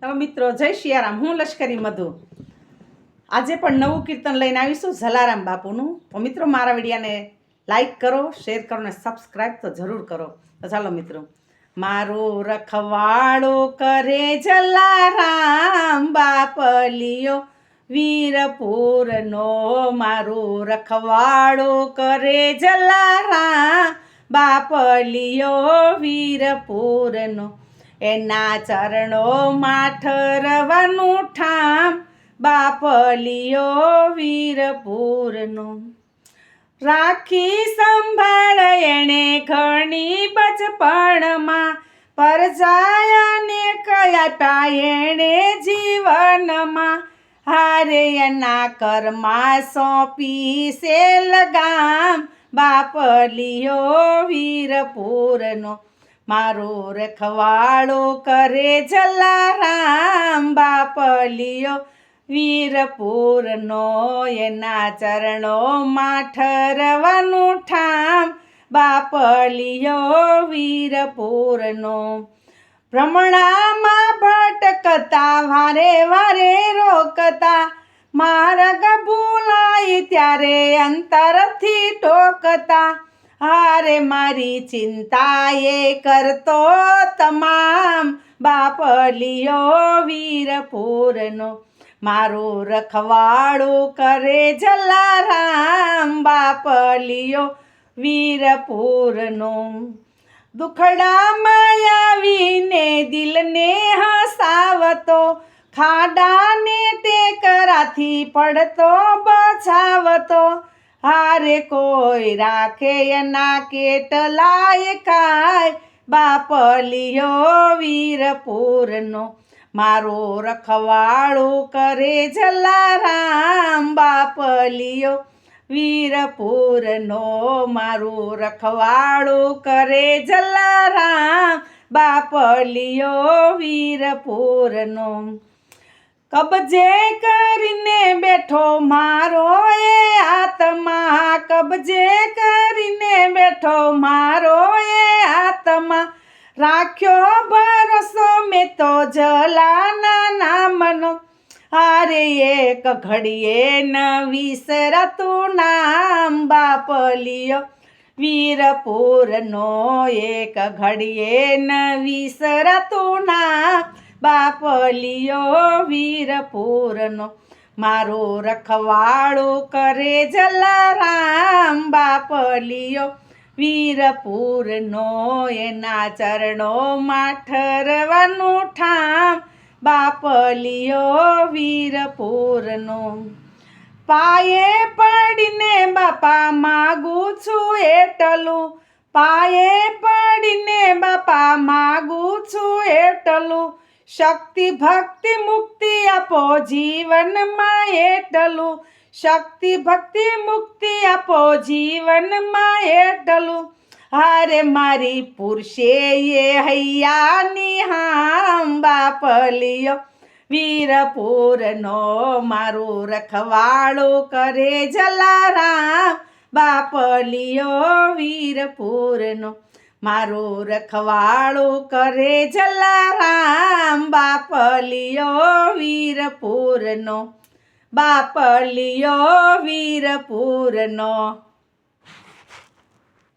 તો મિત્રો જય સિયારામ, હું લશ્કરી મધુ આજે પણ નવું કીર્તન લઈને આવીશું જલારામ બાપુનું. તો મિત્રો મારા વિડીયાને લાઈક કરો, શેર કરો ને સબસ્ક્રાઈબ તો જરૂર કરો. તો ચાલો મિત્રો, મારો રખવાડો કરે જલારામ બાપલિયો વીરપુરનો, મારો રખવાડો કરે જલારામ બાપલિયો વીરપુરનો, એના ચરણોમાં ઠરવાનું ઠામ બાપલિયો વીરપુરનો. રાખી સંભાળ એણે ઘણી બચપણમાં, પરજાયાને કયા એણે જીવનમાં, હારે એના કર્મા સોંપી છે લગામ બાપલિયો વીરપુરનો, મારો રખવાડો કરે જલારામ બાપલિયો વીરપુરનો, એના ચરણોમાં ઠરવાનું ઠામ બાપલિયો વીરપુરનો. ભ્રમણામાં ભટકતા વારે વારે રોકતા, માર્ગ ભૂલાય ત્યારે અંતરથી ટોકતા, હારે મારી ચિંતા એ કરતો તમામ બાપલિયો વીરપુરનો, મારો રખવાડો કરે જલારામ બાપલિયો વીરપુરનો. દુખડામાં આવીને દિલને હસાવતો, ખાડાને ટેકરાથી પડતો બચાવતો, હારે કોઈ રાખે એના કેટલાય કાય બાપલિયો વીરપુરનો, મારો રખવાડો કરે જલારામ બાપલિયો વીરપુરનો, મારો રખવાડો કરે જલારામ બાપલિયો વીરપુરનો. કબજે કરીને બેઠો મારો એ આત્મા, કબજે કરીને બેઠો મારો એ આત્મા, રાખ્યો ભરોસો મેં તો જલાના નામનો, હારે એક ઘડીએ ન વિસરાતું નામ બાપલિયો વીરપુરનો, એક ઘડીએ ન વિસરાતું નામ બાપલિયો વીરપુરનો, મારો રખવાડો કરે જલારામ બાપલિયો વીરપુરનો, એના ચરણોમાં ઠરવાનું ઠામ બાપલિયો વીરપુરનો. પાયે પડીને બાપા માગું છું એટલું, પાયે પડીને બાપા માગું છું એટલું, શક્તિ ભક્તિ મુક્તિ આપો જીવનમાં એટલું, શક્તિ ભક્તિ મુક્તિ આપો જીવનમાં એટલું, હારે મારી પુરુષે એ હૈયાની હામ બાપલિયો વીરપુરનો, મારો રખવાડો કરે જલારામ બાપલિયો વીરપુરનો, મારો રખવાડો કરે જલારામ બાપલિયો વીરપુરનો, બાપલિયો વીરપુરનો.